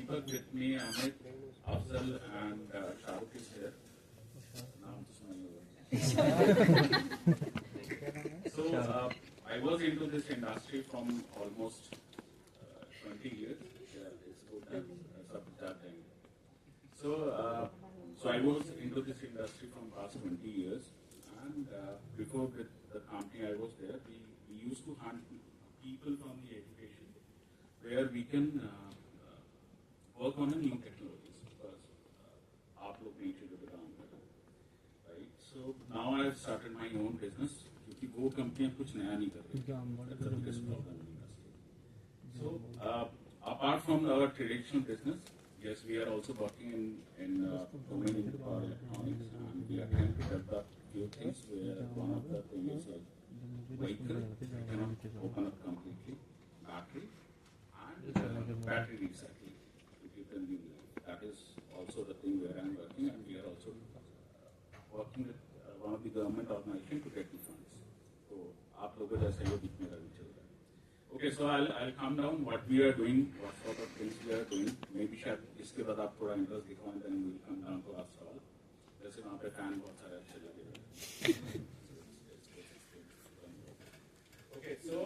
Deepak with me, Amit, Afzal, and Shahrukh is here. Naam to So I was into this industry from almost 20 years. Yeah, it's good that time. So I was into this industry from past 20 years, and before with the company I was there, we used to hunt people from the education where we can work on a new technologies because आप लोग नहीं चाहिए तो काम कर रहे हैं, right? So now I have started my own business क्योंकि वो कंपनियां कुछ नया नहीं कर रही. That's the biggest problem in the industry. So apart from our traditional business, yes, we are also working in domain in power electronics, and we are trying to develop few things where one of the things is like vehicle cannot open up completely, battery and battery recycling. That is also the thing where I am working, and we are also working with one of the government organization to get the funds. So, आप लोगों जैसे ये बीच में रही चल रहा है. Okay, so I'll come down what we are doing, what sort of things we are doing. Maybe शायद इसके बाद आप थोड़ा interest दिखाओ, and then we'll come down to our सवाल. जैसे वहाँ पे fan बहुत सारे अच्छे लगे हुए. Okay, so.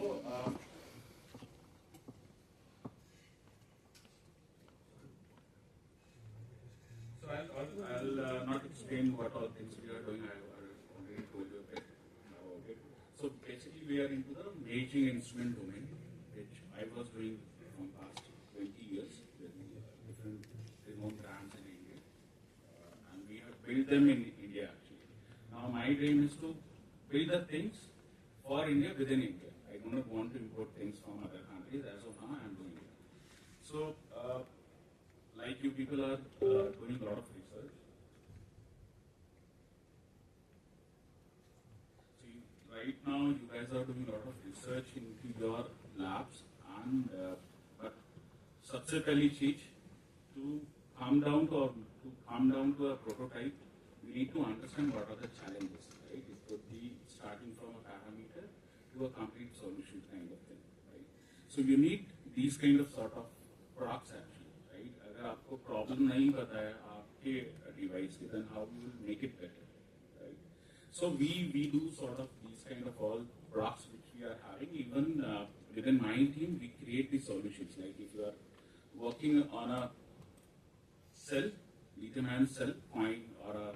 I'll not explain what all things we are doing. I already told you a bit about it. So basically, we are into the making instrument domain, which I was doing from past 20 years with different remote brands in India, and we have built them in India actually. Now my dream is to build the things for India within India. I do not want to import things from other countries. As of now, I am doing it. So. Like you people are doing a lot of research. So right now you guys are doing a lot of research into your labs, and but सबसे पहली चीज to come down to a prototype, we need to understand what are the challenges. Right? It could be starting from a parameter to a complete solution kind of thing. Right? So you need these kind of sort of products actually. अगर आपको problem नहीं पता है आपके device की, then how you will make it better, right? So we do sort of these kind of all products which we are having. Even within my team, we create these solutions. Like if you are working on a cell, lithium-ion cell, coin, or a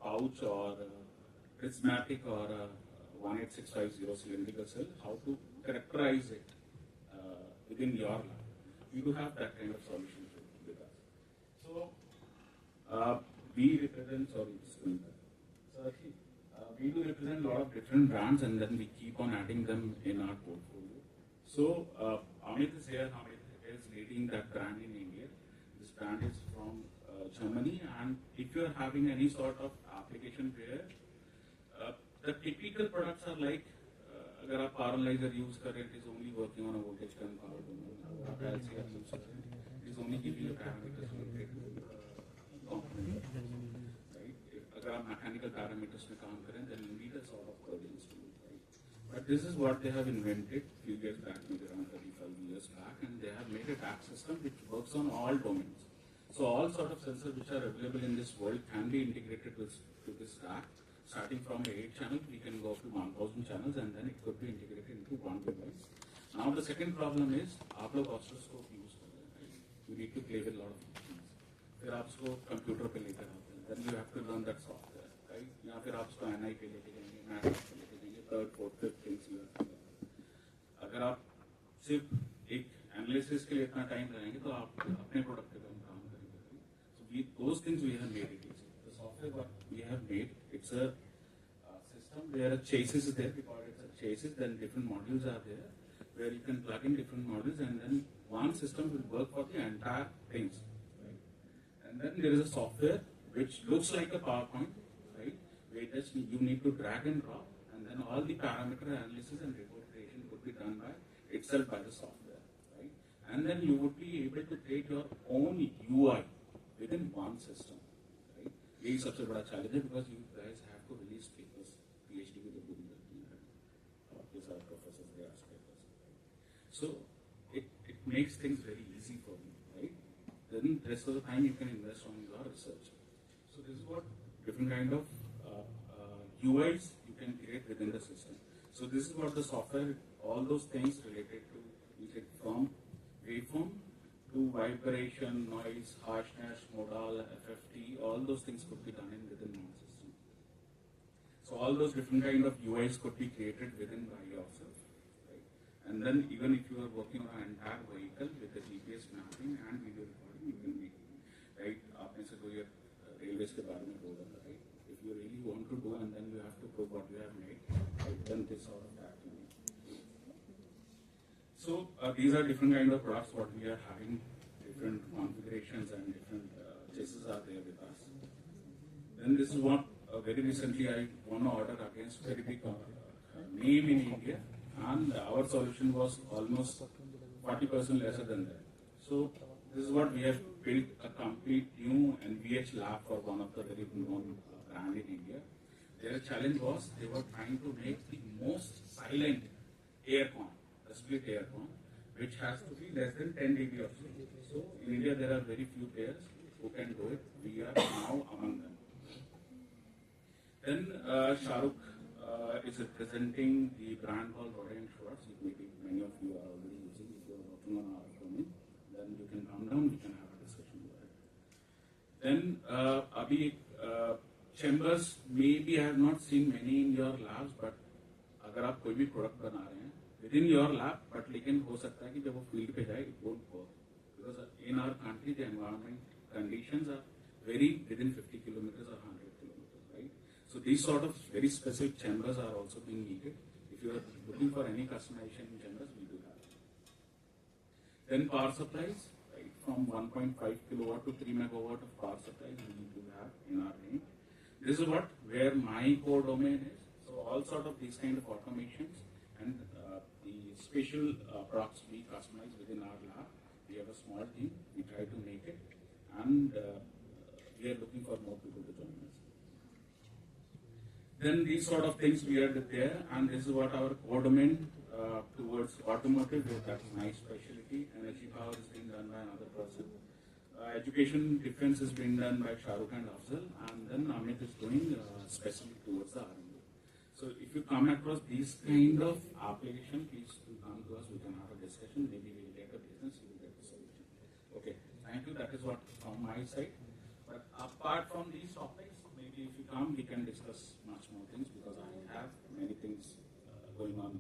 pouch, or a prismatic, or a 18650 cylindrical cell, how to characterize it within your lab. We do have that kind of solution with us. So we represent, we do represent a lot of different brands, and then we keep on adding them in our portfolio. So Amit is here. Amit is leading that brand in India. This brand is from Germany, and if you are having any sort of application where the typical products are like, अगर आप paralyzer use कर रहे हैं, it is only working on a voltage current power domain. आप LCR use कर रहे हैं, it is only giving you parameters related to component. Right? अगर आप mechanical parameters में काम करें, then you need a sort of curve instrument. Right? But this is what they have invented few years back, maybe around 35 years back, and they have made a DAC system which works on all domains. So all sort of sensors which are available in this world can be integrated to this DAC. Starting from 8 channels, we can go up to 1000 channels, and then it could be integrated into one device. Now the second problem is, आप लोग oscilloscope use कर रहे हैं, you need to play with a lot of things. फिर आप उसको computer पे लेकर आते हैं, then you have to learn that software, right? या फिर आप उसको NI पे लेके जाएंगे, MAT पे लेके जाएंगे, third, fourth, fifth things you have to learn. अगर आप सिर्फ एक analysis के लिए इतना time लगाएंगे, तो आप अपने product पे काम करेंगे. So those things we have made it easy. The software what we have made, it's a system where a chassis is there, we call it a chassis, then different modules are there, where you can plug in different modules, and then one system will work for the entire things. Right? And then there is a software which looks like a PowerPoint, right? Where just you need to drag and drop, and then all the parameter analysis and report creation could be done by itself by the software. Right? And then you would be able to create your own UI within one system. यही सबसे बड़ा challenge है, because you guys have to release papers, PhD with a good आपके साथ professors they ask papers. So it makes things very easy for me, right? then the rest of the time you can invest on your research. So this is what different kind of UIs you can create within the system. So this is what the software, all those things related to, you get from waveform to vibration, noise, harshness, modal, FFT, all those things could be done within one system. So all those different kind of UIs could be created within by yourself. Right? And then even if you are working on an entire vehicle with the GPS mapping and video recording, you can make it. Right? आपने से कोई railways के बारे में बोला, right? If you really want to do and then you have to prove what you have made, right? Then this sort of that you need. So these are different kind of products what we are having, different configurations and different chassis are there with us. Then this is what very recently I won an order against very big name in India, and our solution was almost 40% lesser than that. So this is what we have built a complete new NVH lab for one of the very known brand in India. Their challenge was they were trying to make the most silent aircon, the split aircon, which has to be less than 10 dB or so. So in India there are very few players who can do it. We are now among them. Then Shahrukh is representing the brand called Roy and Schwartz. Maybe many of you are already using. If you are working on our domain, then you can come down. We can have a discussion about it. Then Abhi chambers. Maybe I have not seen many in your labs, but अगर आप कोई भी product बना रहे हैं within your lab, but लेकिन हो सकता है कि जब वो फील्ड पे जाए it won't work because in our country the environment conditions are very within 50 kilometers or 100 kilometers, right? So these sort of very specific chambers are also being needed. If you are looking for any customization in chambers, we do have. Then power supplies, right? From 1.5 kilowatt to 3 megawatt of power supplies we do have in our range. This is what where my core domain is. So all sort of these kind of automations and the special products we customize within our lab. We have a small team. We try to make it, and we are looking for more people to join us. Then these sort of things we are there, and this is what our core domain towards automotive. That's my specialty. Energy power is being done by another person. Education defense is being done by Shahrukh and Afzal, and then Amit is doing specific towards the R&D. So if you come across these kind of application, please do come to us. We can have a discussion. Maybe we will get a business. You will get a solution. Okay. Thank you. That is what from my side. But apart from these topics, maybe if you come, we can discuss much more things because I have many things going on